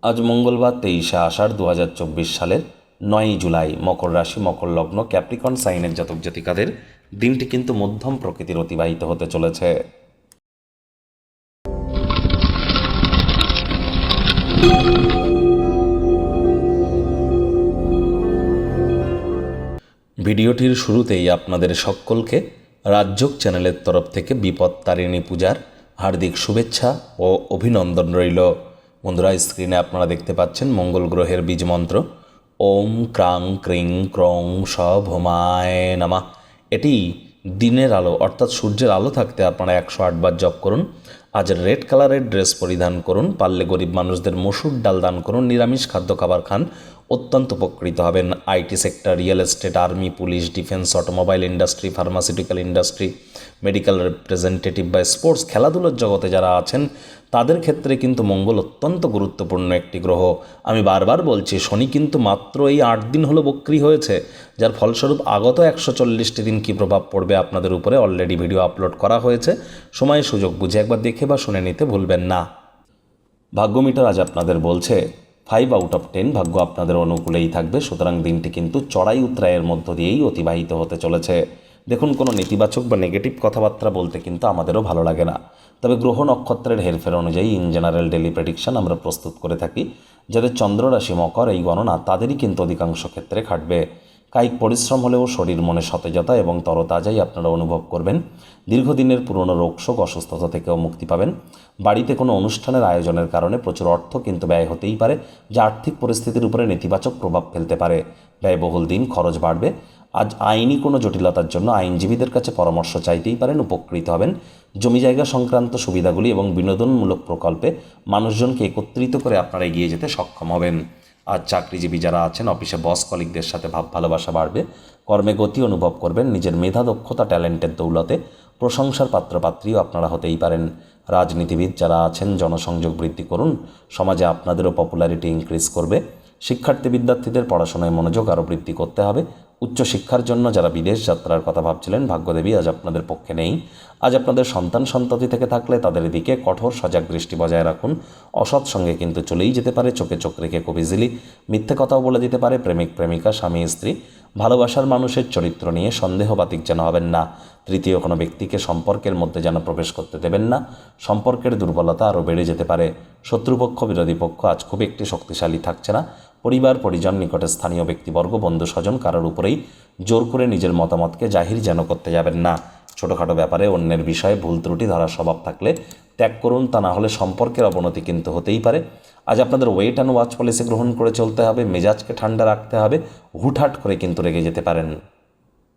আজ মঙ্গলবার 23শে আষাঢ় 2024 সালের 9ই জুলাই। মকর রাশি, মকর লগ্ন, ক্যাপ্রিকন সাইনের জাতক জাতিকাদের দিনটি কিন্তু মধ্যম প্রকৃতির অতিবাহিত হতে চলেছে। ভিডিওটির শুরুতেই আপনাদের সকলকে রাজযোগ চ্যানেলের তরফ থেকে বিপত্তারিণী পূজার হার্দিক শুভেচ্ছা ও অভিনন্দন রইল। বন্ধুরা, স্ক্রিনে আপনারা দেখতে পাচ্ছেন মঙ্গল গ্রহের বীজ মন্ত্র ওম ক্রাং ক্রিং ক্রং শ ভৌমায় নমঃ। এটি দিনের আলো অর্থাৎ সূর্যের আলো থাকতে আপনারা 108 বার জপ করুন। আজ রেড কালারের ড্রেস পরিধান করুন, পারলে গরিব মানুষদের মসুর ডাল দান করুন, নিরামিষ খাদ্য খাবার খান, অত্যন্ত উপকৃত হবেন। IT sector, real estate, army, police, defence, automobile industry, pharmaceutical industry, medical representative বা স্পোর্টস খেলাধুলার জগতে যারা আছেন তাদের ক্ষেত্রে কিন্তু মঙ্গল অত্যন্ত গুরুত্বপূর্ণ একটি গ্রহ। আমি বারবার বলছি, শনি কিন্তু মাত্র এই 8 দিন হলো বক্রী হয়েছে, যার ফলস্বরূপ আগত 140টি দিন কী প্রভাব পড়বে আপনাদের উপরে অলরেডি ভিডিও আপলোড করা হয়েছে। সময় সুযোগ বুঝে একবার দেখে বা শুনে নিতে ভুলবেন না। ভাগ্যমিটার আজ আপনাদের বলছে 5 আউট অফ 10 ভাগ্য আপনাদের অনুকূলেই থাকবে। সুতরাং দিনটি কিন্তু চড়াই উতরাইয়ের মধ্য দিয়েই অতিবাহিত হতে চলেছে। দেখুন, কোনো নেতিবাচক বা নেগেটিভ কথাবার্তা বলতে কিন্তু আমাদেরও ভালো লাগে না, তবে গ্রহ নক্ষত্রের হেরফের অনুযায়ী ইন জেনারেল ডেলি প্রেডিকশন আমরা প্রস্তুত করে থাকি। যাদের চন্দ্র রাশি মকর, এই গণনা তাদেরই কিন্তু অধিকাংশ ক্ষেত্রে খাটবে। কায়িক পরিশ্রম হলেও শরীর মনে সতেজতা এবং তরতাজাই আপনারা অনুভব করবেন। দীর্ঘদিনের পুরনো রোগশোক, অসুস্থতা থেকেও মুক্তি পাবেন। বাড়িতে কোনো অনুষ্ঠানের আয়োজনের কারণে প্রচুর অর্থ কিন্তু ব্যয় হতেই পারে, যা আর্থিক পরিস্থিতির উপরে নেতিবাচক প্রভাব ফেলতে পারে। ব্যয়বহুল দিন, খরচ বাড়বে। আজ আইনি কোনো জটিলতার জন্য আইনজীবীদের কাছে পরামর্শ চাইতেই পারেন, উপকৃত হবেন। জমি জায়গা সংক্রান্ত সুবিধাগুলি এবং বিনোদনমূলক প্রকল্পে মানুষজনকে একত্রিত করে আপনারা এগিয়ে যেতে সক্ষম হবেন। আজ চাকরিজীবী যারা আছেন অফিসে বস কলিগদের সাথে ভাব ভালোবাসা বাড়বে। কর্মে গতি অনুভব করবেন। নিজের মেধা, দক্ষতা, ট্যালেন্টের দৌলতে প্রশংসার পাত্রপাত্রীও আপনারা হতেই পারেন। রাজনীতিবিদ যারা আছেন জনসংযোগ বৃদ্ধি করুন, সমাজে আপনাদেরও পপুলারিটি ইনক্রিজ করবে। শিক্ষার্থী বিদ্যার্থীদের পড়াশোনায় মনোযোগ আরও বৃদ্ধি করতে হবে। উচ্চশিক্ষার জন্য যারা বিদেশ যাত্রার কথা ভাবছিলেন, ভাগ্যদেবী আজ আপনাদের পক্ষে নেই। আজ আপনাদের সন্তান সন্ততি থেকে থাকলে তাদের দিকে কঠোর সজাগ দৃষ্টি বজায় রাখুন। অসৎ সঙ্গে কিন্তু চলেই যেতে পারে, চোখে চোখ রেখে খুব ইজিলি মিথ্যে কথাও বলে দিতে পারে প্রেমিক প্রেমিকা, স্বামী স্ত্রী। ভালোবাসার মানুষের চরিত্র নিয়ে সন্দেহবাতিক যেন হবেন না। তৃতীয় কোনো ব্যক্তিকে সম্পর্কের মধ্যে যেন প্রবেশ করতে দেবেন না। সম্পর্কের দুর্বলতা আরও বেড়ে যেতে পারে। শত্রুপক্ষ, বিরোধী পক্ষ আজ খুব একটি শক্তিশালী থাকছে না। পরিবার, পরিজন, নিকটে স্থানীয় ব্যক্তিবর্গ, বন্ধু স্বজন কারোর উপরেই জোর করে নিজের মতামতকে জাহির যেন করতে যাবেন না। ছোটোখাটো ব্যাপারে অন্যের বিষয়ে ভুল ত্রুটি ধরার স্বভাব থাকলে ত্যাগ করুন, তা না হলে সম্পর্কের অবনতি কিন্তু হতেই পারে। আজ আপনাদের ওয়েট অ্যান্ড ওয়াচ পলিসি গ্রহণ করে চলতে হবে। মেজাজকে ঠান্ডা রাখতে হবে। হুটহাট করে কিন্তু রেগে যেতে পারেন।